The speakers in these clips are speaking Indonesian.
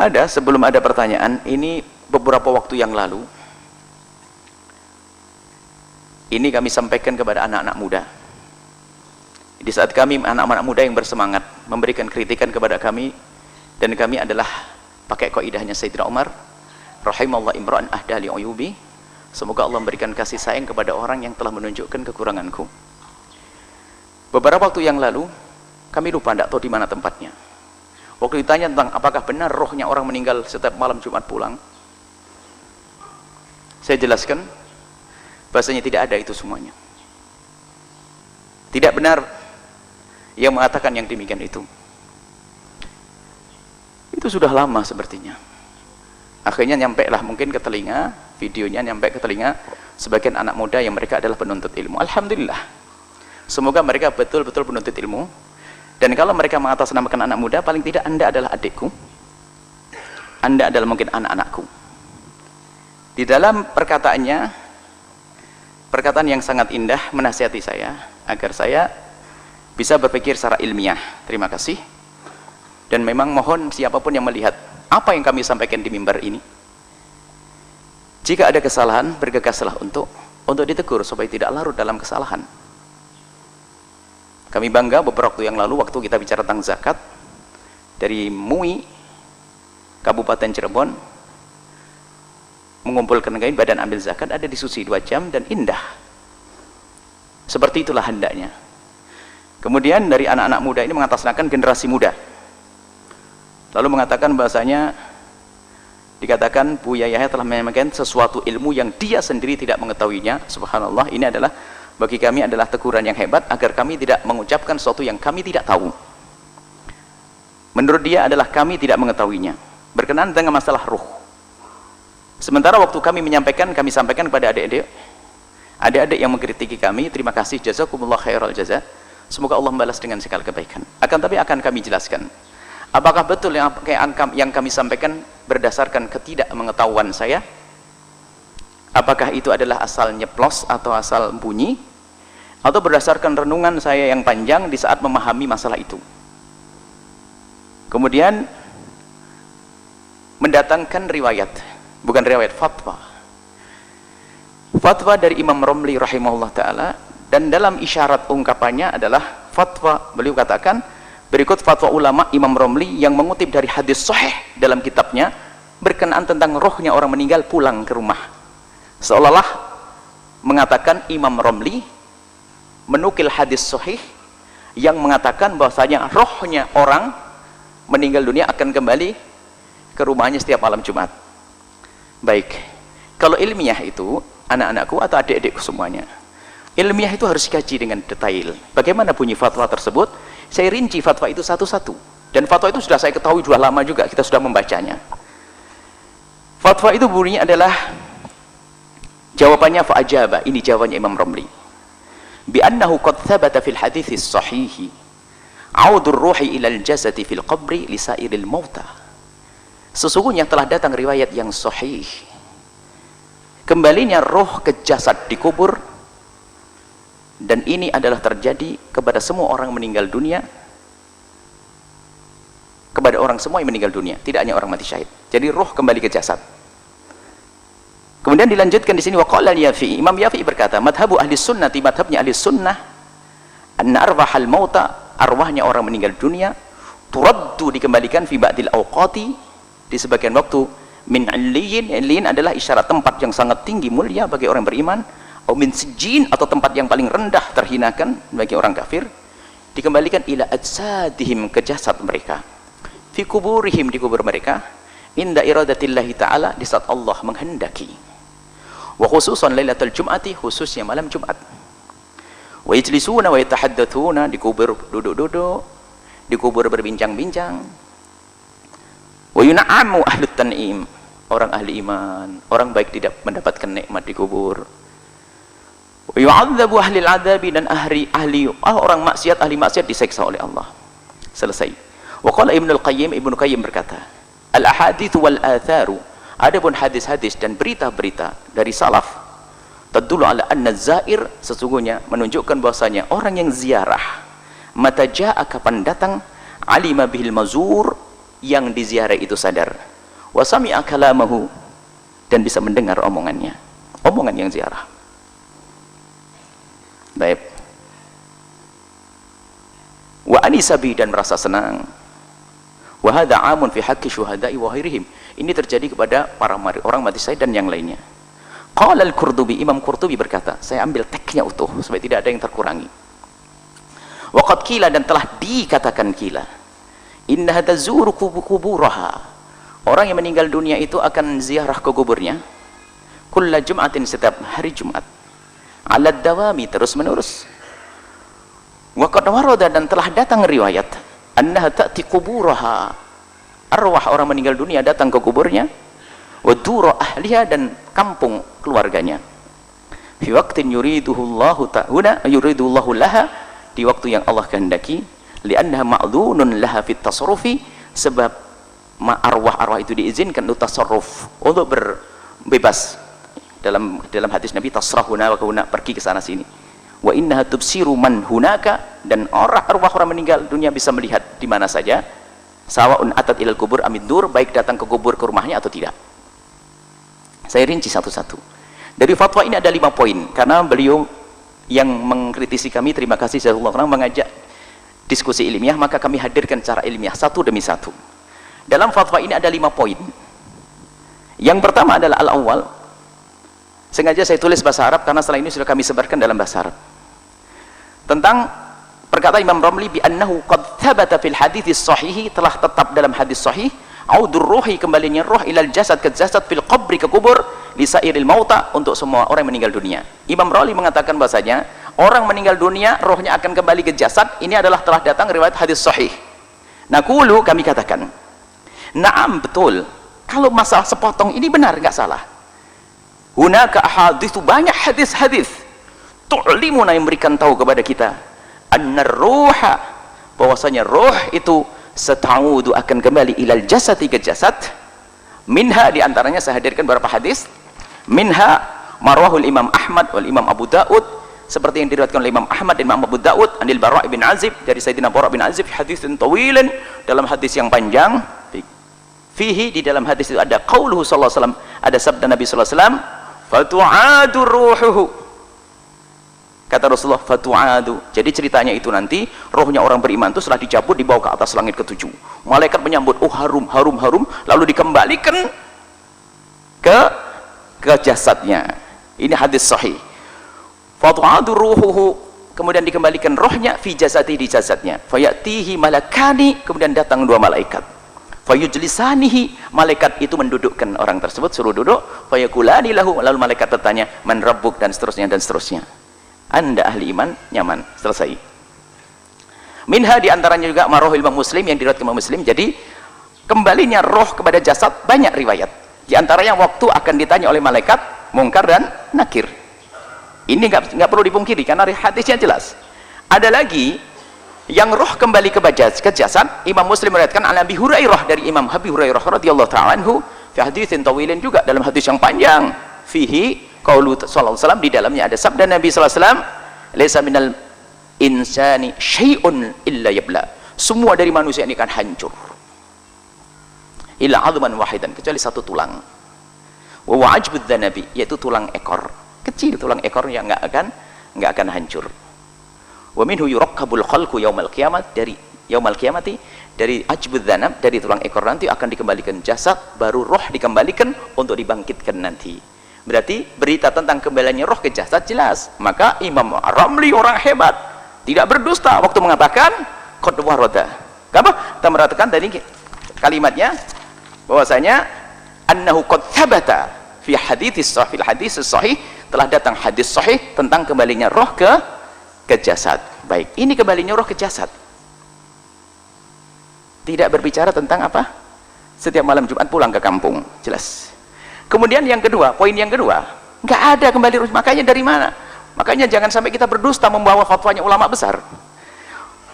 Ada, sebelum ada pertanyaan, ini beberapa waktu yang lalu ini kami sampaikan kepada anak-anak muda. Di saat kami anak-anak muda yang bersemangat memberikan kritikan kepada kami, dan kami adalah pakai kaidahnya Sayyidina Umar, rahimallahu imra'an ahda li uyubi, semoga Allah memberikan kasih sayang kepada orang yang telah menunjukkan kekuranganku. Beberapa waktu yang lalu kami lupa, tidak tahu di mana tempatnya. Waktu ditanya tentang apakah benar rohnya orang meninggal setiap malam Jumat pulang, saya jelaskan bahasanya tidak ada itu semuanya. Tidak benar yang mengatakan yang demikian itu. Itu sudah lama sepertinya. Akhirnya nyampe lah mungkin ke telinga, videonya nyampe ke telinga sebagian anak muda yang mereka adalah penuntut ilmu. Alhamdulillah, semoga mereka betul-betul penuntut ilmu. Dan kalau mereka mengatasnamakan anak muda, paling tidak Anda adalah adikku, Anda adalah mungkin anak-anakku. Di dalam perkataannya, perkataan yang sangat indah menasihati saya agar saya bisa berpikir secara ilmiah. Terima kasih. Dan memang mohon siapapun yang melihat apa yang kami sampaikan di mimbar ini, jika ada kesalahan, bergegaslah untuk ditegur supaya tidak larut dalam kesalahan. Kami bangga beberapa waktu yang lalu waktu kita bicara tentang zakat, dari MUI Kabupaten Cirebon mengumpulkan kain badan ambil zakat, ada diskusi 2 jam dan indah. Seperti itulah hendaknya. Kemudian dari anak-anak muda ini mengatasnamakan generasi muda, lalu mengatakan bahasanya, dikatakan Buya Yahya telah menyampaikan sesuatu ilmu yang dia sendiri tidak mengetahuinya. Subhanallah, ini adalah bagi kami adalah teguran yang hebat agar kami tidak mengucapkan sesuatu yang kami tidak tahu. Menurut dia adalah kami tidak mengetahuinya berkenaan dengan masalah ruh. Sementara waktu kami menyampaikan, kami sampaikan kepada adik-adik yang mengkritiki kami, terima kasih, jazakumullah khairal jaza, semoga Allah membalas dengan segala kebaikan. Tapi akan kami jelaskan, apakah betul yang kami sampaikan berdasarkan ketidakmengetahuan saya? Apakah itu adalah asal nyeplos atau asal bunyi, atau berdasarkan renungan saya yang panjang di saat memahami masalah itu? Kemudian mendatangkan riwayat, bukan riwayat, fatwa dari Imam Romli rahimahullah ta'ala, dan dalam isyarat ungkapannya adalah fatwa, beliau katakan berikut fatwa ulama Imam Romli yang mengutip dari hadis sahih dalam kitabnya berkenaan tentang rohnya orang meninggal pulang ke rumah. Seolah-olah mengatakan Imam Romli menukil hadis sahih yang mengatakan bahwasanya rohnya orang meninggal dunia akan kembali ke rumahnya setiap malam Jumat. Baik, kalau ilmiah itu anak-anakku atau adik-adikku semuanya, ilmiah itu harus dikaji dengan detail. Bagaimana bunyi fatwa tersebut? Saya rinci fatwa itu satu-satu, dan fatwa itu sudah saya ketahui sudah lama juga, kita sudah membacanya. Fatwa itu bunyinya adalah, jawabannya fa'ajaba, ini jawabannya Imam Romli, bi'annahu qad thabata fil haditsis sahihi audur ruhi ilal jasadi fil qabri lisairil mauta. Sesungguhnya telah datang riwayat yang sahih, kembalinya roh ke jasad di kubur, dan ini adalah terjadi kepada semua orang meninggal dunia, kepada orang semua yang meninggal dunia, tidak hanya orang mati syahid. Jadi roh kembali ke jasad. Kemudian dilanjutkan di sini, waqala al-Yafi'i, Imam Yafi'i berkata, madhabu ahli sunnati, madhabnya ahli sunnah, anna arwahal mauta, arwahnya orang meninggal dunia, turaddu, dikembalikan fi ba'dil awqati, di sebagian waktu, min alliyin, alliyin adalah isyarat tempat yang sangat tinggi mulia bagi orang beriman, atau min sijin, atau tempat yang paling rendah terhinakan bagi orang kafir, dikembalikan ila ajsadihim, ke jasad mereka, fi kuburihim, di kubur mereka, inda iradatillahi ta'ala, di saat Allah menghendaki, wa khususan lailatul jum'ati, khususnya malam Jumat, wa yajlisuna wa yatahaddatsuna, di kubur duduk-duduk, di kubur berbincang-bincang, wa yuna'amu ahlut tan'im, orang ahli iman, orang baik tidak mendapatkan nikmat di kubur, wa yu'adzabu ahlil adabi, dan orang maksiat, ahli maksiat diseksa oleh Allah. Selesai. Wa qala Ibnu Qayyim berkata, al ahadits wal atharu, adapun hadis-hadis dan berita-berita dari salaf, tadullu ala anna zair, sesungguhnya menunjukkan bahwasanya orang yang ziarah, mata jaa, kapan datang, alima bihil mazur, yang diziarah itu sadar, wa sami'a kalamahu, dan bisa mendengar omongannya, omongan yang ziarah. Baik. Wa anisabi, dan merasa senang. Wa hadza 'amun fi haqqi syuhada'i wa ghairihim. Ini terjadi kepada para orang mati syahid dan yang lainnya. Qala al-Qurtubi, Imam Qurtubi berkata, saya ambil teksnya utuh supaya tidak ada yang terkurangi. Wa qad qila, dan telah dikatakan qila, innaha tazuru kuburaha, orang yang meninggal dunia itu akan ziarah ke kuburnya kulla jum'atin, setiap hari Jumat, ala dawami, terus menerus. Wa qad warada, dan telah datang riwayat, annaha ta'ti kuburaha, arwah orang meninggal dunia datang ke kuburnya, wa dura ahliha, dan kampung keluarganya, fi waqtin yuriduhullahu ta'ala, yuridullahu laha, di waktu yang Allah kehendaki, li'annaha ma'dzunun laha fit tasarrufi, sebab arwah-arwah itu diizinkan untuk tasarruf, untuk berbebas. Dalam hadis Nabi, tasrahuna wa kauna, pergi ke sana sini. Wa innaha tubsiru man hunaka, dan arwah orang meninggal dunia bisa melihat di mana saja, sawaun atat ilal kubur amidur, baik datang ke kubur, ke rumahnya atau tidak. Saya rinci satu-satu. Dari fatwa ini ada 5 poin, karena beliau yang mengkritisi kami, terima kasih jazakallahu khairan, mengajak diskusi ilmiah, maka kami hadirkan secara ilmiah satu demi satu. Dalam fatwa ini ada 5 poin. Yang pertama adalah al-awwal, sengaja saya tulis bahasa Arab karena setelah ini sudah kami sebarkan dalam bahasa Arab, tentang perkataan Imam Ramli, bi annahu qad thabata fil hadits sahih, telah tetap dalam hadis sahih, audur ruhi, kembalinya roh ilal jasad, ke jasad, fil qabri, ke kubur, lisairil mauta, untuk semua orang yang meninggal dunia. Imam Ramli mengatakan bahasanya orang meninggal dunia rohnya akan kembali ke jasad, ini adalah telah datang riwayat hadis sahih. Naqulu, kami katakan, na'am, betul, kalau masalah sepotong ini benar, nggak salah. Hunaka ahadits, banyak hadis-hadis tu'limuna, yang memberikan tahu kepada kita, annar ruha, bahwasanya roh itu setaudu, akan kembali ilal jasadi, ke jasad. Minha, diantaranya saya hadirkan beberapa hadis. Minha marwahul Imam Ahmad wal Imam Abu Daud, seperti yang diriwayatkan oleh Imam Ahmad dan Imam Abu Daud, anil Bara' bin Azib, dari Sayyidina Bara' bin Azib, hadisun tawilan, dalam hadis yang panjang. Fihi, di dalam hadis itu ada qauluhu sallallahu alaihi wasallam, ada sabda Nabi sallallahu alaihi wasallam, fatu'adu ruhuhu, kata Rasulullah, fatu'adu. Jadi ceritanya itu nanti rohnya orang beriman itu setelah dicabut, dibawa ke atas langit ke-7, malaikat menyambut, oh harum, harum, harum, lalu dikembalikan ke jasadnya. Ini hadis sahih. Fatu'adu ruhuhu, kemudian dikembalikan rohnya, fi jasadi, di jasadnya. Fayatihi malakani, kemudian datang 2 malaikat. Fayujlisanihi, malaikat itu mendudukkan orang tersebut, suruh duduk. Fayakulani lahu, lalu malaikat bertanya, man rabbuk, dan seterusnya dan seterusnya. Anda ahli iman, nyaman, selesai. Minha, diantaranya juga marwahul Imam Muslim, yang diriwayatkan Imam Muslim. Jadi kembalinya roh kepada jasad banyak riwayat, diantaranya waktu akan ditanya oleh malaikat Munkar dan Nakir. Ini nggak perlu dipungkiri karena hadisnya jelas. Ada lagi yang roh kembali ke jasad, Imam Muslim meriwayatkan an Abi Hurairah, dari Imam Abi Hurairah radhiyallahu ta'ala anhu, fi haditsin tawilin, juga dalam hadis yang panjang. Fihi qaulu sallallahu alaihi wasallam, di dalamnya ada sabda Nabi sallallahu alaihi wasallam, laisa minal insani syai'un illa yabla, semua dari manusia ini akan hancur, illa 'azman wahidan, kecuali satu tulang, wa wa'ajbud dzanabi, yaitu tulang ekor kecil, tulang ekor yang nggak akan hancur. Wa minhu yurakkabul khalqu yaumal qiyamah, dari yaumal qiyamati, dari ajbud dzanab, dari tulang ekor nanti akan dikembalikan jasad, baru roh dikembalikan untuk dibangkitkan nanti. Berarti berita tentang kembalinya roh ke jasad jelas. Maka Imam Ramli orang hebat, tidak berdusta waktu mengatakan qad warada. Apa? Kita mengatakan tadi kalimatnya bahwasanya annahu qad thabata fi hadits sahih, telah datang hadis sahih tentang kembalinya roh ke jasad. Baik, ini kembalinya roh ke jasad. Tidak berbicara tentang apa? Setiap malam Jumat pulang ke kampung, jelas. Kemudian yang kedua, poin yang kedua, nggak ada kembali roh. Makanya dari mana? Makanya jangan sampai kita berdusta membawa fatwanya ulama besar.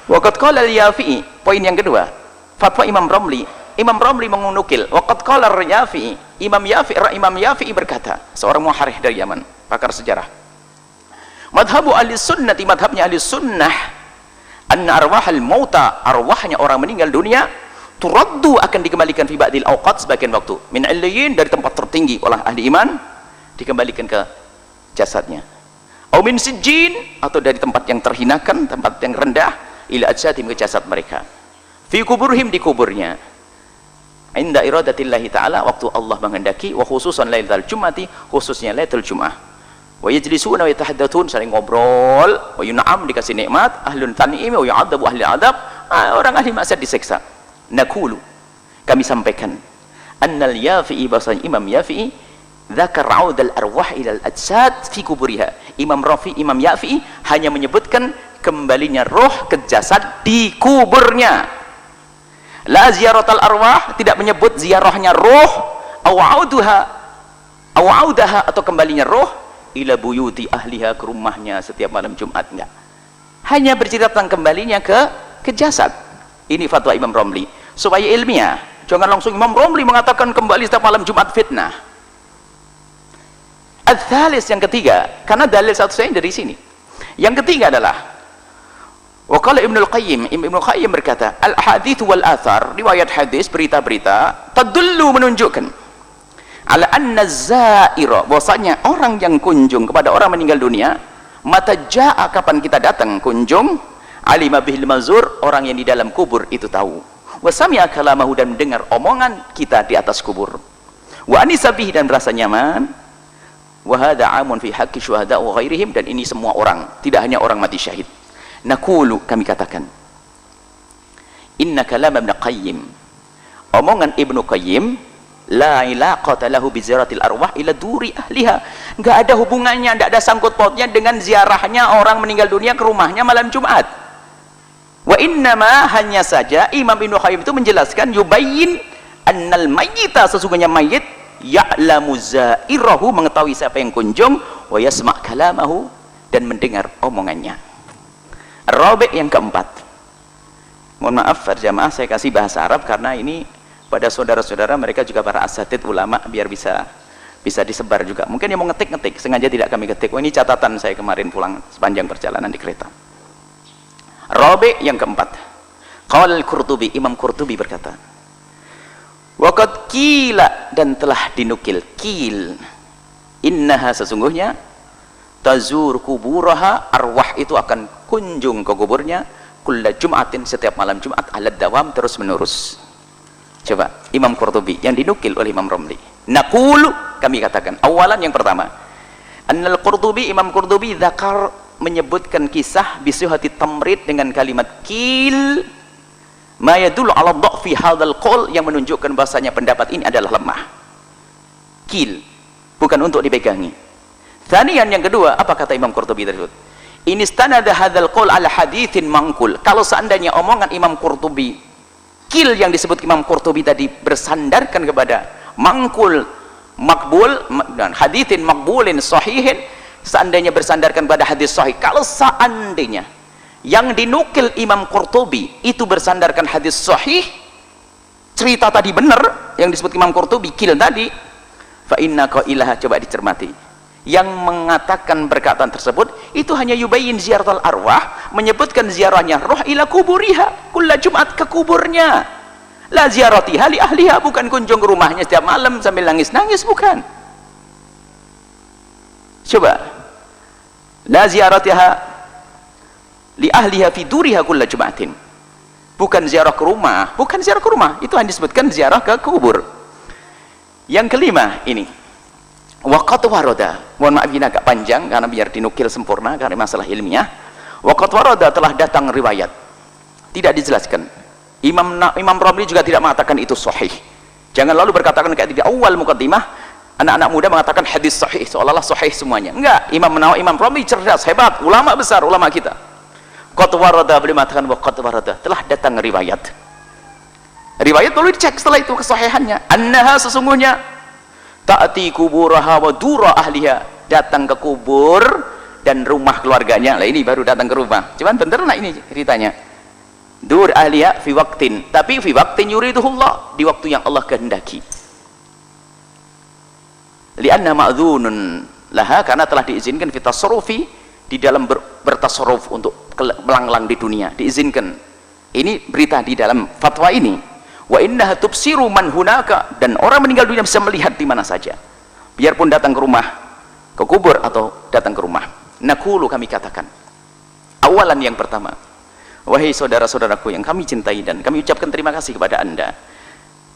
Waqad qala al-Yafi'i, poin yang kedua, fatwa Imam Ramli. Imam Ramli mengunukil, waqad qala al-Yafi'i, Imam Yafi'i berkata, seorang muharrikh dari Yaman, pakar sejarah. Madhabu ahli sunnati, madhabnya ahli sunnah, anna arwahal mauta, arwahnya orang meninggal dunia, turaddu akan dikembalikan fi ba'dil awqat sebagian waktu, min illiyin dari tempat tertinggi oleh ahli iman dikembalikan ke jasadnya, au min sijjin atau dari tempat yang terhinakan, tempat yang rendah, ila ajsadim ke jasad mereka, fi kuburhim di kuburnya, inda iradatillahi ta'ala waktu Allah menghendaki, wa khususan lailatul jum'ati khususnya lailatul jum'ah, wa yajlisuna wa yatahaddatsun saling ngobrol, wa yun'am dikasih nikmat, ahlun tan'im wa yu'adzabu ahli adab, orang ahli maksiat disiksa. Nakulu kami sampaikan annal Yafi'i bahasanya Imam Yafi'i dzakar audal arwah ilal ajsad fi kuburiha. Imam Yafi'i hanya menyebutkan kembalinya roh ke jasad di kuburnya, la ziyaratal arwah, tidak menyebut ziarahnya roh, audaha atau kembalinya roh ila buyuti ahliha, ke rumahnya setiap malam Jumat, enggak, hanya bercerita tentang kembalinya ke jasad. Ini fatwa Imam Romli supaya ilmiah, jangan langsung Imam Romli mengatakan kembali setiap malam Jumat, fitnah. Al-thalis, yang ketiga, karena dalil satu saya dari sini. Yang ketiga adalah waqala Ibnul Qayyim, Ibnu Qayyim berkata, al-hadits wal athar, riwayat hadis, berita-berita, tadullu menunjukkan ala anna zaira, bahwasanya orang yang kunjung kepada orang meninggal dunia, mata jaa, kapan kita datang kunjung, alima bihil mazur, orang yang di dalam kubur itu tahu, wa sami'a kalamahu, dan mendengar omongan kita di atas kubur, wa anisa bihi, dan merasa nyaman, wa hadza amun fi haqqi syuhada wa ghairihim, dan ini semua orang, tidak hanya orang mati syahid. Naqulu, kami katakan, inna kalam Ibnu Qayyim, omongan Ibnu Qayyim, la ilaqata lahu bi ziyaratil arwah ila duri ahliha, enggak ada hubungannya, enggak ada sangkut pautnya dengan ziarahnya orang meninggal dunia ke rumahnya malam Jumat. Wa innama, hanya saja Imam Ibnu Qayyim itu menjelaskan, yubayyin annal mayyita, sesungguhnya mayit, ya'lamu zairahu, mengetahui siapa yang kunjung, wa yasma' kalamahu, dan mendengar omongannya. Rabi', yang keempat, mohon maaf jamaah saya kasih bahasa Arab karena ini pada saudara-saudara mereka juga para asatid ulama, biar bisa disebar juga. Mungkin yang mau ngetik, sengaja tidak kami ketik. Oh, ini catatan saya kemarin pulang sepanjang perjalanan di kereta. Rabi', yang keempat, qala al-Qurtubi, Imam Qurtubi berkata, waqad qila, dan telah dinukil, qil, innaha, sesungguhnya, tazur kuburaha, arwah itu akan kunjung ke kuburnya, kulla jum'atin, setiap malam Jumat, alad dawam, terus menerus. Coba Imam Qurtubi yang dinukil oleh Imam Romli. Naqulu, kami katakan, awalan, yang pertama, annal Qurtubi, Imam Qurtubi dzakar, menyebutkan kisah bisuhati tamrid dengan kalimat qil, ma yadullu ala dha'fi hadzal qaul, yang menunjukkan bahasanya pendapat ini adalah lemah. Qil bukan untuk dipegangi. Tsaniyan, yang kedua, apa kata Imam Qurtubi tersebut? In istanada hadzal qaul ala haditsin mangkul, kalau seandainya omongan Imam Qurtubi, qil yang disebut Imam Qurtubi tadi, bersandarkan kepada mangkul makbul dan haditsin makbulin sahihin, seandainya bersandarkan pada hadis sahih, kalau seandainya yang dinukil Imam Qurtubi itu bersandarkan hadis sahih, cerita tadi benar yang disebut Imam Qurtubi, qil tadi, fa inna qailaha, coba dicermati, yang mengatakan perkataan tersebut itu hanya yubayyin ziyaratul arwah, menyebutkan ziarahnya roh ila kuburiha, kulla Jumat, ke kuburnya, la ziyaratiha li ahliha, bukan kunjung ke rumahnya setiap malam sambil nangis-nangis, bukan. Coba, la ziyaratiha li ahliha fi duriha kulla Jumatin, bukan ziarah ke rumah, bukan ziarah ke rumah, itu hanya disebutkan ziarah ke kubur. Yang kelima, ini waqat warada, mohon maaf ini agak panjang karena biar dinukil sempurna karena masalah ilmiah. Waqat warada, telah datang riwayat, tidak dijelaskan. Imam Romli juga tidak mengatakan itu sahih. Jangan lalu berkatakan kayak di awal mukaddimah anak-anak muda mengatakan hadis sahih, seolah-olah sahih semuanya. Enggak, Imam Romli cerdas, hebat, ulama besar, ulama kita. Qad warada, beliau mengatakan waqad warada, telah datang riwayat. Riwayat perlu dicek setelah itu kesahihannya. Annaha, sesungguhnya, ta'ati kuburaha wa dura ahliha, datang ke kubur dan rumah keluarganya. Lah ini baru datang ke rumah. Cuman bener nak ini ceritanya. Dur ahliha fi waqtin, tapi fi waqtin yuriduhullah, di waktu yang Allah kehendaki. Lianna ma'dzunun laha, karena telah diizinkan fi tasarrufi, di dalam bertasarruf untuk melanglang di dunia, diizinkan. Ini berita di dalam fatwa ini. Wa innaha tubsiru man hunaka, dan orang meninggal dunia bisa melihat di mana saja, biarpun datang ke rumah, ke kubur atau datang ke rumah. Naqulu, kami katakan, awalan yang pertama, wahai saudara-saudaraku yang kami cintai dan kami ucapkan terima kasih kepada Anda.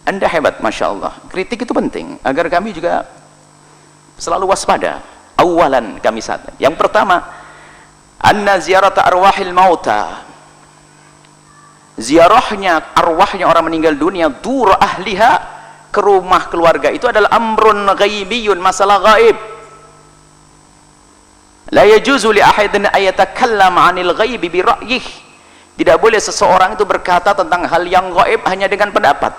Anda hebat, Masya Allah. Kritik itu penting agar kami juga selalu waspada. Awalan, kami saat yang pertama, anna ziyarata arwahil mauta, ziarahnya arwahnya orang meninggal dunia, dur ahliha, ke rumah keluarga itu adalah amrun ghaibiyun, masalah gaib. La yajuzu li ahadin ayatakallam 'anil ghaibi bi ra'yih. Tidak boleh seseorang itu berkata tentang hal yang gaib hanya dengan pendapat.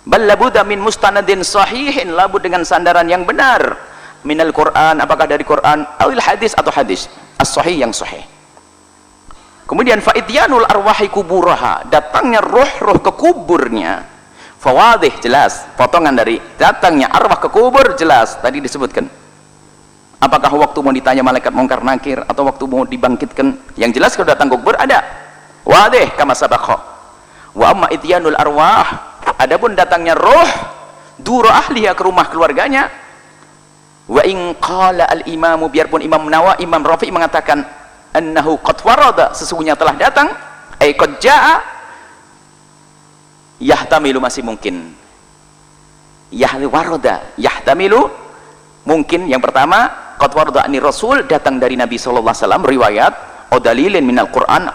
Bal labudda min mustanadin sahihin, labud dengan sandaran yang benar, minal Quran, apakah dari Quran, awil hadis atau hadis as-sahih, yang sahih. Kemudian faidyanul arwahi kuburaha, datangnya roh-roh ke kuburnya, fawadih, jelas, potongan dari datangnya arwah ke kubur, jelas, tadi disebutkan. Apakah waktu mau ditanya malaikat mungkar nakir atau waktu mau dibangkitkan, yang jelas kalau datang ke kubur ada, wadih kama sabaqah. Wa amma idyanul arwah, adapun datangnya roh duru ahliha, ke rumah keluarganya, wa in qala al imamu, biarpun Imam Rafi'i mengatakan annahu qad warada, sesungguhnya telah datang, ay qad jaa, yahtamilu, masih mungkin, warada, yahtamilu, mungkin. Yang pertama, qad warada ani rasul, datang dari Nabi sallallahu alaihi wasallam, riwayat atau dalilin minal Quran,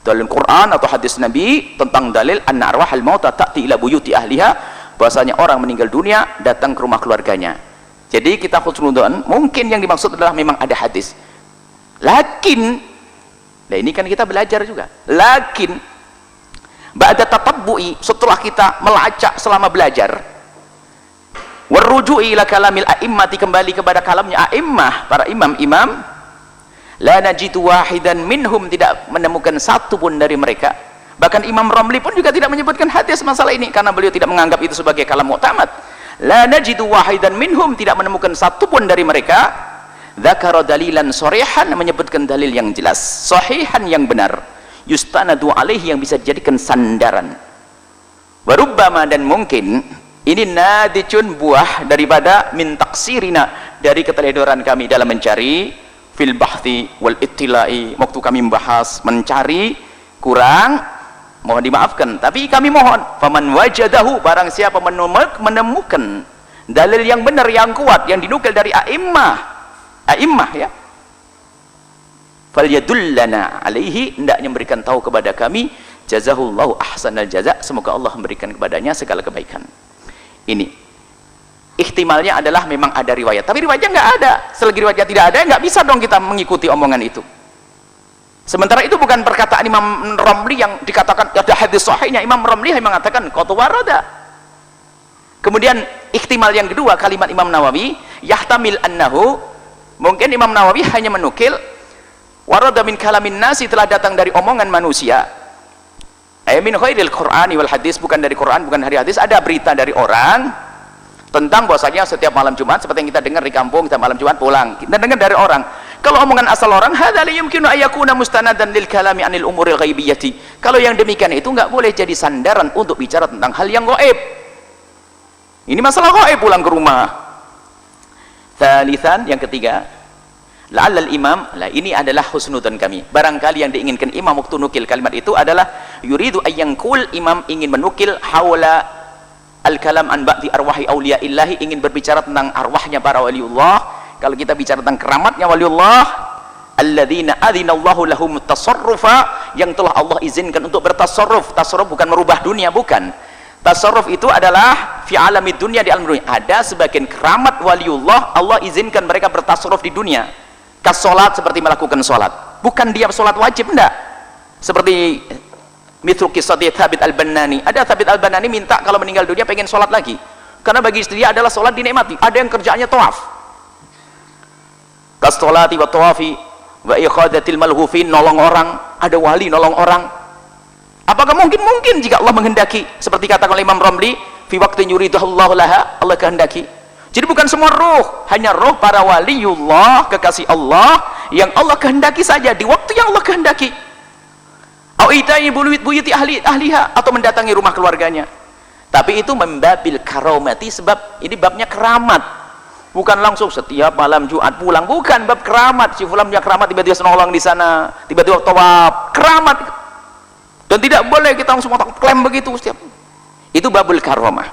dalil Quran atau hadis Nabi tentang dalil anna arwahal mauta ta'ti ila buyuti ahliha, bahasanya orang meninggal dunia datang ke rumah keluarganya. Jadi kita khusnudzon, mungkin yang dimaksud adalah memang ada hadis. Lakin, nah ini kan kita belajar juga. Lakin, ba'da tatabbu'i, setelah kita melacak selama belajar, warruju'i ila kalamil a'immati, kembali kepada kalamnya a'immah, para imam-imam, la najidu wahidan minhum, tidak menemukan satu pun dari mereka. Bahkan Imam Ramli pun juga tidak menyebutkan hadis masalah ini, karena beliau tidak menganggap itu sebagai kalam mu'tamad. La najidu wahidan minhum, tidak menemukan satu pun dari mereka, dzakara dalilan sharihan, menyebutkan dalil yang jelas, sahihan, yang benar, yustanadu alaihi, yang bisa dijadikan sandaran. Warubbama, dan mungkin ini nadicun, buah daripada min taksirina, dari keteledoran kami dalam mencari, fil bahthi wal ittilai, waktu kami membahas, mencari kurang, mohon dimaafkan, tapi kami mohon, faman wajadahu, barang siapa menemukan dalil yang benar, yang kuat, yang dinukil dari a'immah ya, falyadullana alaihi, hendaknya memberikan tahu kepada kami, jazahullahu ahsanal jaza, semoga Allah memberikan kepadanya segala kebaikan. Ini ihtimalnya adalah memang ada riwayat, tapi riwayatnya nggak ada. Selagi riwayatnya tidak ada, nggak bisa dong kita mengikuti omongan itu. Sementara itu bukan perkataan Imam Ramli yang dikatakan ada hadis sahihnya. Imam Ramli hanya mengatakan qad warada. Kemudian ihtimal yang kedua, kalimat Imam Nawawi, yahtamil annahu, mungkin Imam Nawawi hanya menukil warada min kalamin nasi, telah datang dari omongan manusia, min khairil Qur'ani wal hadis, bukan dari Quran, bukan dari hadis. Ada berita dari orang tentang bahwasanya setiap malam Jumat, seperti yang kita dengar di kampung, kita malam Jumat pulang, kita dengar dari orang. Kalau omongan asal orang, hadza la yumkinu ayyakuna mustanadan lil kalami anil umuril ghaibiyati, kalau yang demikian itu nggak boleh jadi sandaran untuk bicara tentang hal yang gaib. Ini masalah gaib, pulang ke rumah. Thalithan, yang ketiga, la'allal imam, lah ini adalah husnudzon kami, barangkali yang diinginkan imam waktu nukil kalimat itu adalah yuridu ayyangkul, imam ingin menukil haula al-kalam an ba'di arwahi awliya illahi, ingin berbicara tentang arwahnya para waliullah. Kalau kita bicara tentang keramatnya waliullah, alladzina adzinallahu lahum tasarrufa, yang telah Allah izinkan untuk bertasarruf. Tasarruf bukan merubah dunia, bukan. Tasarruf itu adalah fi alamid dunia, di alam dunia. Ada sebagian keramat waliullah, Allah izinkan mereka bertasarruf di dunia. Kas salat, seperti melakukan salat. Bukan dia salat wajib, enggak. Seperti mithlu qissati Thabit al-Bannani. Ada Thabit al-Bannani minta kalau meninggal dunia pengen salat lagi. Karena bagi istri dia adalah salat dinikmati. Ada yang kerjaannya tawaf. Kas salati wa tawafi wa ikhadatil malhufin, nolong orang. Ada wali nolong orang. Apakah mungkin jika Allah menghendaki, seperti kata oleh Imam Ramli, fi waqtin yuridullahu laha, Allah kehendaki. Jadi bukan semua roh, hanya roh para waliullah, kekasih Allah, yang Allah kehendaki saja di waktu yang Allah kehendaki. au itai buyuti ahliha, atau mendatangi rumah keluarganya. Tapi itu membabil karomati, sebab ini babnya keramat, bukan langsung setiap malam Jumat pulang, bukan bab keramat. Si fulan punya keramat, tiba-tiba senolong di sana, tiba-tiba tawaf, keramat. Dan tidak boleh kita langsung klaim begitu setiap. Itu babul karomah.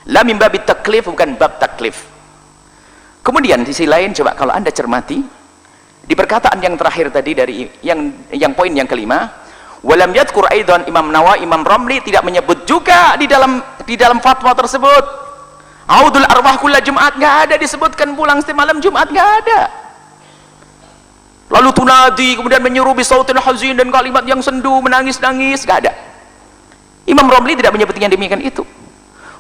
La min babit taklif, bukan bab taklif. Kemudian di sisi lain, coba kalau Anda cermati di perkataan yang terakhir tadi, dari yang poin yang kelima, walam yadhkur aidan, Imam Nawawi, Imam Ramli tidak menyebut juga di dalam fatwa tersebut audul arwah kulla Jumat, nggak ada disebutkan pulang setiap malam Jumat, nggak ada. Lalu tunadi, kemudian menyuruh bisautin hazin, dan kalimat yang sendu, menangis-nangis, nggak ada. Imam Ramli tidak menyebutkan demikian itu.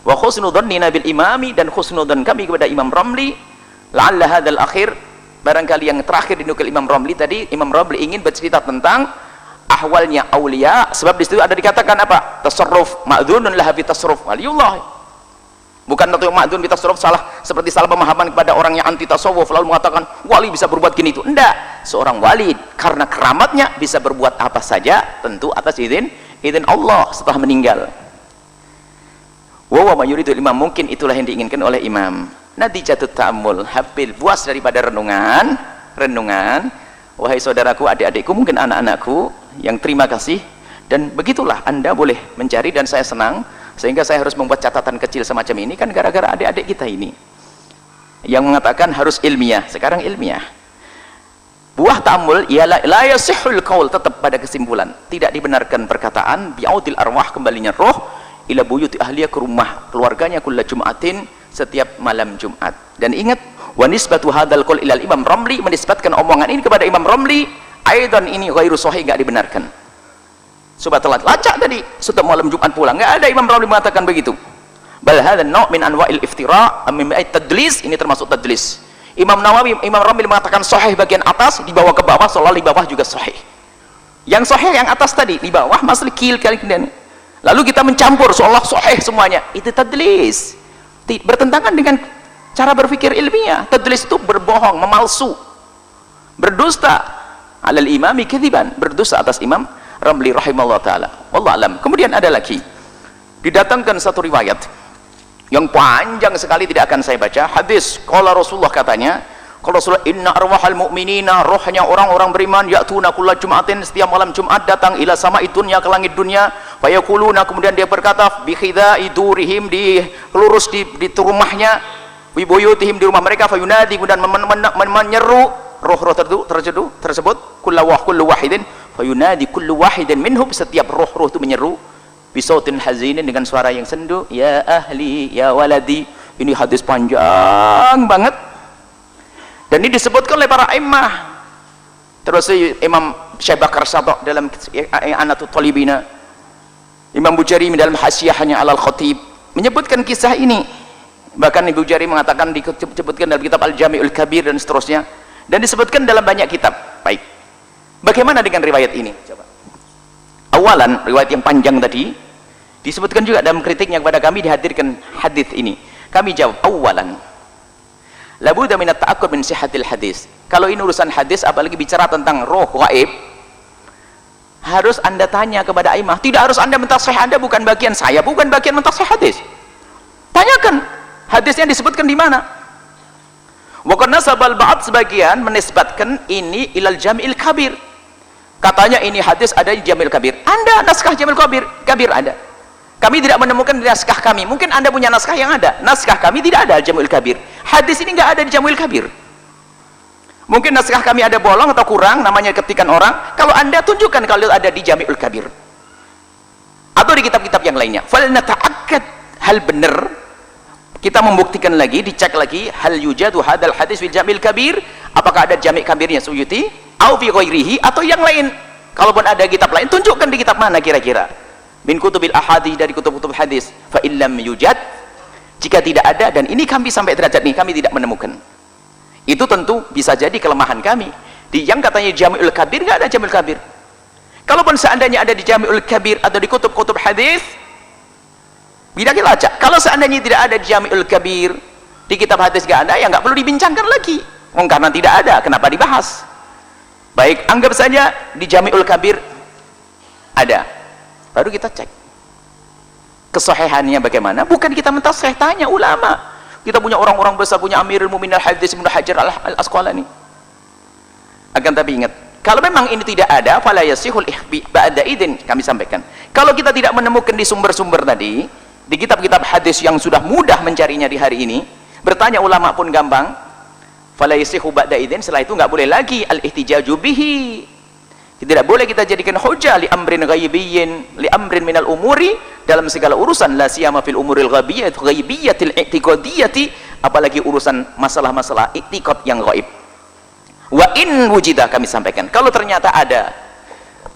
Wa husnudzannina bil imami, dan husnudzan kami kepada Imam Ramli, la'alla hadzal akhir, barangkali yang terakhir dinukil Imam Ramli tadi, Imam Ramli ingin bercerita tentang ahwalnya aulia, sebab di situ ada dikatakan apa? Tasarruf ma'dzunun laha fi tasarruf waliyullah. Bukan untuk ma'dzun fi tasarruf salah, seperti salah pemahaman kepada orang yang anti tasawuf lalu mengatakan wali bisa berbuat gini itu. Enggak, seorang wali karena keramatnya bisa berbuat apa saja, tentu atas izin Allah setelah meninggal. Wa ma yuridul imam, mungkin itulah yang diinginkan oleh imam. Natijatut ta'ammul, habil, puas daripada renungan. Wahai saudaraku, adik-adikku, mungkin anak-anakku yang terima kasih, dan begitulah Anda boleh mencari, dan saya senang sehingga saya harus membuat catatan kecil semacam ini, kan gara-gara adik-adik kita ini yang mengatakan harus ilmiah. Sekarang ilmiah. Buah ta'ammul ialah la yasihul qaul, tetap pada kesimpulan tidak dibenarkan perkataan bi'audil arwah, kembalinya roh ila buyuti ahliya, ke rumah keluarganya, kulla Jumatin, setiap malam Jumat. Dan ingat, wa nisbatu hadzal qaul ilal Imam Ramli, menisbatkan omongan ini kepada Imam Ramli, aidan ini ghairu sahih, enggak dibenarkan. Coba telat lacak tadi, setiap malam Jumat pulang, enggak ada Imam Ramli mengatakan begitu. Bal hadza naw' min anwa'il iftira' min tadlis, ini termasuk tadlis. Imam Nawawi, Imam Ramli mengatakan sahih bagian atas, dibawa ke bawah, seolah di bawah juga sahih. Yang sahih yang atas tadi, di bawah masih kil kali kemudian. Lalu kita mencampur seolah sahih semuanya, itu tadlis. Bertentangan dengan cara berpikir ilmiah. Tadlis itu berbohong, memalsu, berdusta alal imami kadziban, berdusta atas Imam Ramli rahimahullah ta'ala. Wallahu alam. Kemudian ada lagi, didatangkan satu riwayat yang panjang sekali, tidak akan saya baca. Hadis qala Rasulullah, katanya qala Rasulullah, inna arwahal mu'minina, rohnya orang-orang beriman, ya'tuna kulla Jumatin, setiap malam Jumat datang ila sama'i dunya, ke langit dunia, fayaquluna, kemudian dia berkata, bi khidai durihim, di lurus di rumahnya, bi buyutihim, di rumah mereka, fayunadi, kemudian menyeru roh-roh tersebut, kullu wahidin, fayunadi kullu wahidin minhum, setiap roh-roh itu menyeru bisautin hazinin, dengan suara yang sendu, ya ahli, ya waladi. Ini hadis panjang banget, dan ini disebutkan oleh para imam. Terus Imam Syekh Bakar Satok dalam Anatut Talibina, Imam Bujari dalam Hasyiahnya Alal Khatib menyebutkan kisah ini. Bahkan Ibu Bujari mengatakan, disebutkan dalam kitab Al-Jami'ul Kabir dan seterusnya, dan disebutkan dalam banyak kitab. Baik, bagaimana dengan riwayat ini? Coba. Awalan, riwayat yang panjang tadi disebutkan juga dalam kritiknya kepada kami, dihadirkan hadis ini. Kami jawab, awalan labudda minat ta'akkud min sihhatil hadis. Kalau ini urusan hadis, apalagi bicara tentang roh gaib, harus Anda tanya kepada aimah. Tidak harus Anda mentasih, Anda bukan bagian saya, bukan bagian mentasih hadis. Tanyakan hadisnya disebutkan di mana. Wa qad nasabal ba'd, sebagian menisbatkan ini ilal Jami'il Kabir. Katanya ini hadis ada di Jami'il Kabir. Anda naskah Jami'il Kabir ada. Kami tidak menemukan di naskah kami. Mungkin Anda punya naskah yang ada. Naskah kami tidak ada Jami'il Kabir. Hadis ini nggak ada di Jami'il Kabir. Mungkin naskah kami ada bolong atau kurang, namanya ketikan orang. Kalau Anda tunjukkan kalau ada di Jami'il Kabir atau di kitab-kitab yang lainnya. Fal nata'akkad, hal benar, kita membuktikan lagi, dicek lagi, hal yujadu hadal hadis fil Jami'il Kabir, apakah ada Jami' Kabirnya Suyuti, au fi ghairihi, atau yang lain. Kalaupun ada kitab lain, tunjukkan di kitab mana kira-kira. Min kutubil ahadits, dari kutub-kutub hadis. Fa illam yujad, jika tidak ada, dan ini kami sampai derajat ini kami tidak menemukan, itu tentu bisa jadi kelemahan kami. Di yang katanya Jami'ul Kabir, nggak ada Jami'ul Kabir. Kalaupun seandainya ada di Jami'ul Kabir atau di kutub-kutub hadis, bila kita baca, kalau seandainya tidak ada di Jami'ul Kabir, di kitab hadis nggak ada, ya nggak perlu dibincangkan lagi. Karena tidak ada, kenapa dibahas? Baik, anggap saja di Jami'ul Kabir Ada. Baru kita cek kesahihannya bagaimana. Bukan kita mentasih, tanya ulama. Kita punya orang-orang besar, punya Amirul Mukminin Al-Hadits Ibnu Hajar Al-Asqalani. Akan tapi ingat, kalau memang ini tidak ada, fala yasihul ihbi ba'da idin, kami sampaikan. Kalau kita tidak menemukan di sumber-sumber tadi, di kitab-kitab hadis yang sudah mudah mencarinya di hari ini, bertanya ulama pun gampang, fala yasihu ba'da idin, setelah itu nggak boleh lagi al-ihtijaju bihi. Tidak boleh kita jadikan hujjah li amrin ghaibiyyin, li amrin minal umuri, dalam segala urusan, la siyama fil umuril ghaibiyatil i'tiqadiyyati, apalagi urusan masalah-masalah i'tiqad yang gaib. Wa in wujida, kami sampaikan, kalau ternyata ada,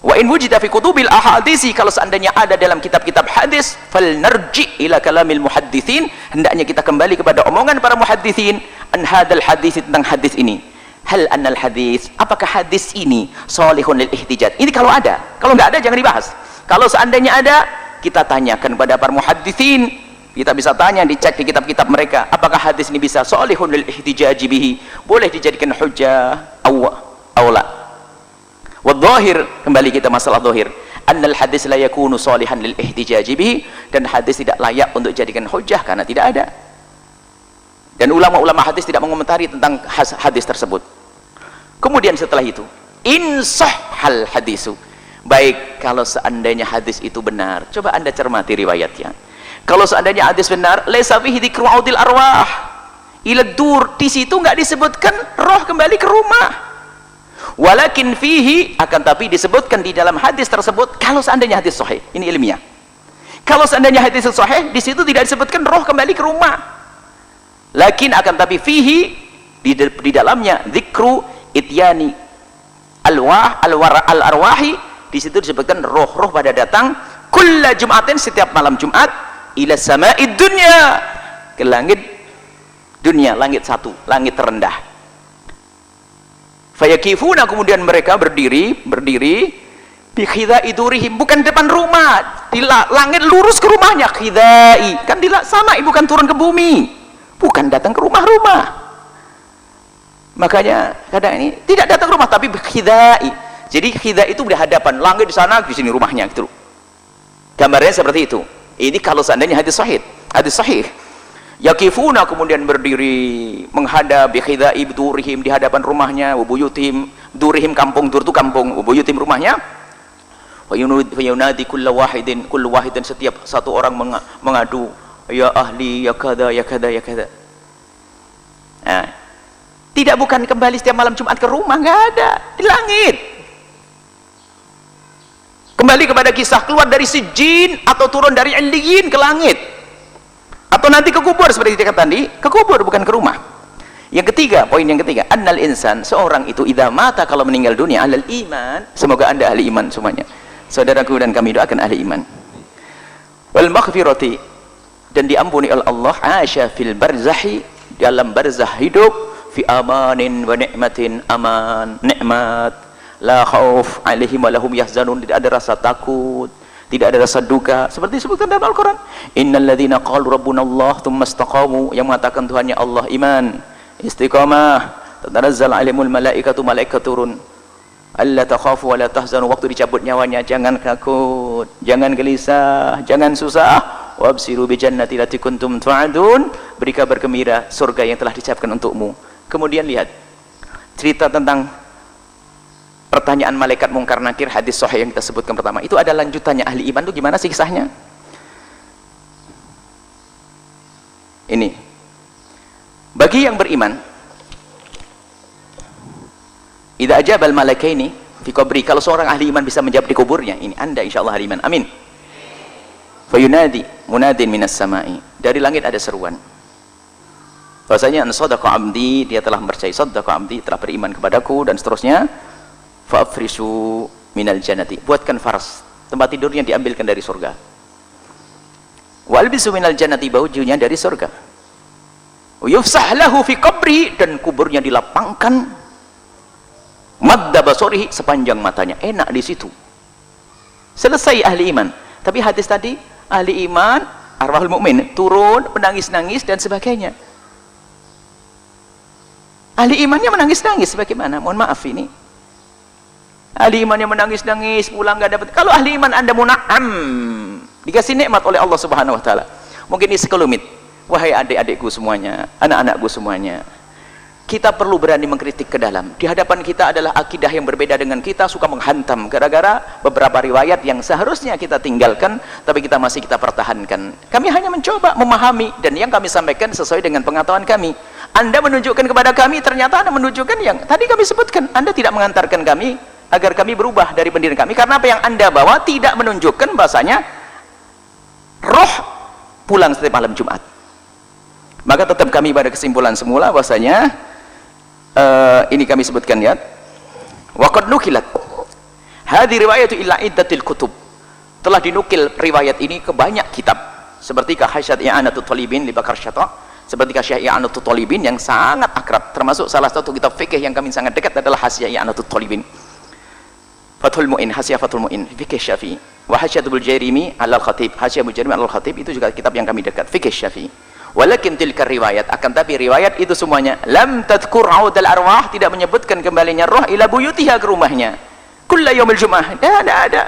wa in wujida fi kutubil ahadisi, kalau seandainya ada dalam kitab-kitab hadis, fal narji ila kalamil muhaddithin, hendaknya kita kembali kepada omongan para muhaddithin an hadal hadis, tentang hadis ini. Hal annal hadis, apakah hadis ini salihun lil ihtijaj? Ini kalau ada, kalau nggak ada jangan dibahas. Kalau seandainya ada, kita tanyakan kepada para muhadditsin, kita bisa tanya, dicek di kitab-kitab mereka, apakah hadis ini bisa salihun lil ihtijaj bihi, boleh dijadikan hujjah aw la. Wa dhahir, kembali kita masalah dhahir, annal hadis la yakunu salihan lil ihtijaj bihi, dan hadis tidak layak untuk dijadikan hujjah karena tidak ada. Dan ulama-ulama hadis tidak mengomentari tentang hadis tersebut. Kemudian setelah itu, insahhal hadisu, baik kalau seandainya hadis itu benar, coba anda cermati riwayatnya. Kalau seandainya hadis benar, laisa fihi dzikru audil arwah ila dur, di situ nggak disebutkan roh kembali ke rumah. Walakin fihi, akan tapi disebutkan di dalam hadis tersebut, kalau seandainya hadis sahih, ini ilmiah. Kalau seandainya hadis sahih, di situ tidak disebutkan roh kembali ke rumah. Lakin akan tapi fihi, di dalamnya dzikru ityani al-arwahi, di situ disebutkan roh-roh pada datang kulla jum'atin, setiap malam Jumat, ila sama'id dunya, ke langit dunia, langit satu, langit terendah. Fayakifuna, kemudian mereka berdiri bi khidai durihim, bukan depan rumah, di langit lurus ke rumahnya, khidai kan sama, bukan turun ke bumi, bukan datang ke rumah-rumah. Makanya kadang ini tidak datang ke rumah, tapi khidai. Jadi khidai itu di hadapan, langit di sana, di sini rumahnya gitu. Gambarnya seperti itu. Ini kalau seandainya hadis sahih. Hadis sahih. Yakifuna, kemudian berdiri menghadap bi khidai durihim, di hadapan rumahnya, wabuyutim, durihim kampung, dur itu kampung, wabuyutim rumahnya. Wa yunadi kullu wahidin, setiap satu orang mengadu, ya ahli, ya kada, ya kada, ya kada. Nah, tidak bukan kembali setiap malam Jumat ke rumah, nggak ada, di langit. Kembali kepada kisah keluar dari Sijin atau turun dari Illiyin ke langit, atau nanti ke kubur seperti dikatakan tadi, ke kubur bukan ke rumah. Yang ketiga, poin yang ketiga, annal insan, seorang itu idza mata, kalau meninggal dunia, alal iman, semoga anda ahli iman semuanya, saudaraku, dan kami doakan ahli iman, wal maghfirati, dan diampuni oleh Allah, asya fil barzahi, dalam barzah hidup, fi amanin wa ni'matin, aman, nikmat, la khauf alaihim wa lahum yahzanun, tidak ada rasa takut, tidak ada rasa duka, seperti disebutkan dalam Al-Quran, innal ladzina qalu rabbuna Allah tsumma istaqamu, yang mengatakan Tuhannya Allah, iman, istiqamah, tatanazzal alaihimul malaikatu, malaikat turun, alla takhafu wa la tahzanu, waktu dicabut nyawanya, jangan takut, jangan gelisah, jangan susah, wabsiru bi jannati lati kuntum tu'adun, beri kabar gembira surga yang telah disiapkan untukmu. Kemudian lihat cerita tentang pertanyaan malaikat mungkar nakir, hadis sahih yang kita sebutkan pertama, itu ada lanjutannya. Ahli iman itu gimana sih kisahnya? Ini bagi yang beriman, idza ajabal malaikaini fi qabri, kalau seorang ahli iman bisa menjawab di kuburnya, ini anda insyaallah ahli iman, amin. Fayunadi munadin minas samai, dari langit ada seruan bahwasanya an sadaqa abdi, dia telah percaya, sadaqa abdi, telah beriman kepadaku, dan seterusnya. Fa'afrishu minal jannati, buatkan faras, tempat tidurnya diambilkan dari surga. Wa albisu minal jannati, bajunya dari surga. Wa yufsah lahu fi qabri, dan kuburnya dilapangkan, madda basarihi, sepanjang matanya, enak di situ. Selesai ahli iman. Tapi hadis tadi, ahli iman, arwahul mukmin turun menangis-nangis dan sebagainya. Ahli imannya menangis-nangis bagaimana? Mohon maaf, ini Ahli iman yang menangis-nangis pulang gak dapat. Kalau ahli iman Anda muna'am, dikasih nikmat oleh Allah Subhanahu wa taala. Mungkin ini sekelumit. Wahai adik-adikku semuanya, anak-anakku semuanya, kita perlu berani mengkritik ke dalam. Di hadapan kita adalah akidah yang berbeda dengan kita, suka menghantam gara-gara beberapa riwayat yang seharusnya kita tinggalkan, tapi kita masih kita pertahankan. Kami hanya mencoba memahami, dan yang kami sampaikan sesuai dengan pengetahuan kami. Anda menunjukkan kepada kami, ternyata Anda menunjukkan yang tadi kami sebutkan. Anda tidak mengantarkan kami agar kami berubah dari pendirian kami, karena apa yang Anda bawa tidak menunjukkan bahasanya roh pulang setiap malam Jumat. Maka tetap kami pada kesimpulan semula bahasanya ini kami sebutkan ya, waqad nukilat hadhi riwayatu illa iddatil kutub, telah dinukil riwayat ini ke banyak kitab, seperti Hasyiat I'anatul Talibin li Bakar Syata, seperti Hasyiat I'anatul Talibin yang sangat akrab, termasuk salah satu kitab fikih yang kami sangat dekat adalah Hasyiat I'anatul Talibin, Fathul Mu'in, Hasyiat Fathul Mu'in fikih Syafi'i, wa Hasyiatul Jairimi al-Khatib, Hasyiat Jairimi al-Khatib itu juga kitab yang kami dekat fikih Syafi'i. Walakin tilka riwayat, akan tapi riwayat itu semuanya lam tadhkur audal arwah, tidak menyebutkan kembalinya roh ila buyutiha, ke rumahnya kulla yaumil jum'ah. Tidak ada.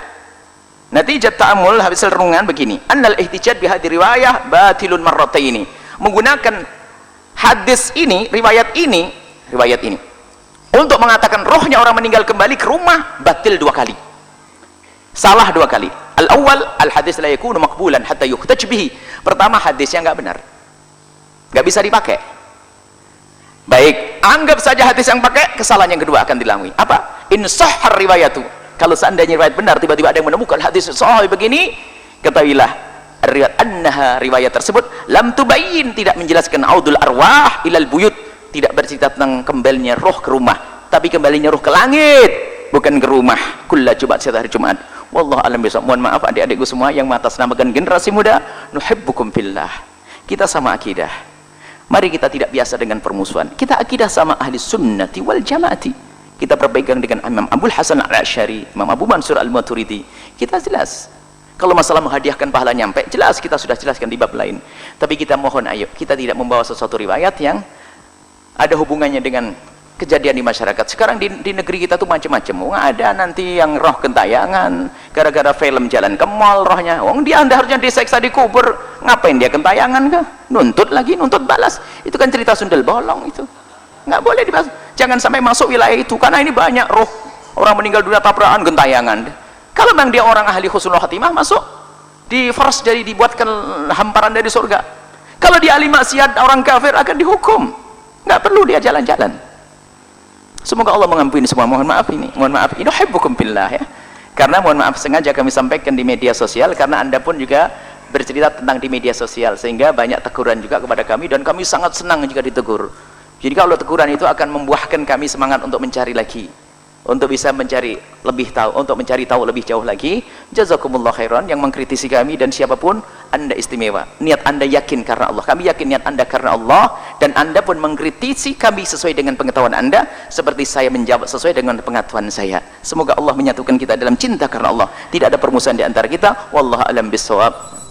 Natijat ta'amul, habis renungan begini, annal ihtijaj bi hadhihi riwayah batilun marrataini, menggunakan hadis ini, riwayat ini untuk mengatakan rohnya orang meninggal kembali ke rumah, batil 2 kali, salah 2 kali. Al-awwal, al-hadis la yakunu maqbulan hatta yuhtaj bihi. Pertama, hadisnya nggak benar, nggak bisa dipakai. Baik, anggap saja hadis yang pakai, kesalahan yang kedua akan dilalui. Apa? In sahhar riwayatu, kalau seandainya riwayat benar, tiba-tiba ada yang menemukan hadis sahih begini, ketahuilah riwayat annaha, riwayat tersebut lam tubayyin, tidak menjelaskan audul arwah ilal buyut, tidak bercerita tentang kembalinya roh ke rumah, tapi kembalinya roh ke langit, bukan ke rumah. Kulla Jumat, setiap hari Jumat. Wallahu alam bisawab. Mohon maaf adik-adikku semua yang mengatasnamakan generasi muda, nuhibbukum fillah, kita sama akidah. Mari kita tidak biasa dengan permusuhan, kita akidah sama ahli sunnati wal jamaati. Kita berpegang dengan Imam Abul Hasan al-Asy'ari, Imam Abu Mansur al-Maturidi. Kita jelas. Kalau masalah menghadiahkan pahala nyampe, jelas, kita sudah jelaskan di bab lain. Tapi kita mohon, ayo, kita tidak membawa sesuatu riwayat yang ada hubungannya dengan kejadian di masyarakat. Sekarang di negeri kita tuh macam-macam. Ada nanti yang roh gentayangan gara-gara film Jalan ke Mall rohnya. Dia Anda harusnya diseksa, dikubur. Ngapain dia gentayangan kah? Nuntut lagi, nuntut balas. Itu kan cerita sundel bolong itu. Nggak boleh dibahas. Jangan sampai masuk wilayah itu, karena ini banyak roh orang meninggal dunia tabrakan gentayangan. Kalau memang dia orang ahli husnul khatimah, masuk di first, jadi dibuatkan hamparan dari surga. Kalau dia ahli maksiat, orang kafir, akan dihukum. Nggak perlu dia jalan-jalan. Semoga Allah mengampuni semua. Mohon maaf ini, mohon maaf, ini nuhibbukum fillah ya. Karena mohon maaf, sengaja kami sampaikan di media sosial, karena Anda pun juga bercerita tentang di media sosial, sehingga banyak teguran juga kepada kami, dan kami sangat senang jika ditegur. Jadi kalau teguran itu akan membuahkan kami semangat untuk mencari lagi, untuk bisa mencari lebih tahu, untuk mencari tahu lebih jauh lagi. Jazakumullah khairan yang mengkritisi kami, dan siapapun, Anda istimewa. Niat Anda yakin karena Allah, kami yakin niat Anda karena Allah, dan Anda pun mengkritisi kami sesuai dengan pengetahuan Anda, seperti saya menjawab sesuai dengan pengetahuan saya. Semoga Allah menyatukan kita dalam cinta karena Allah, tidak ada permusuhan di antara kita. Wallahu a'lam bishawab.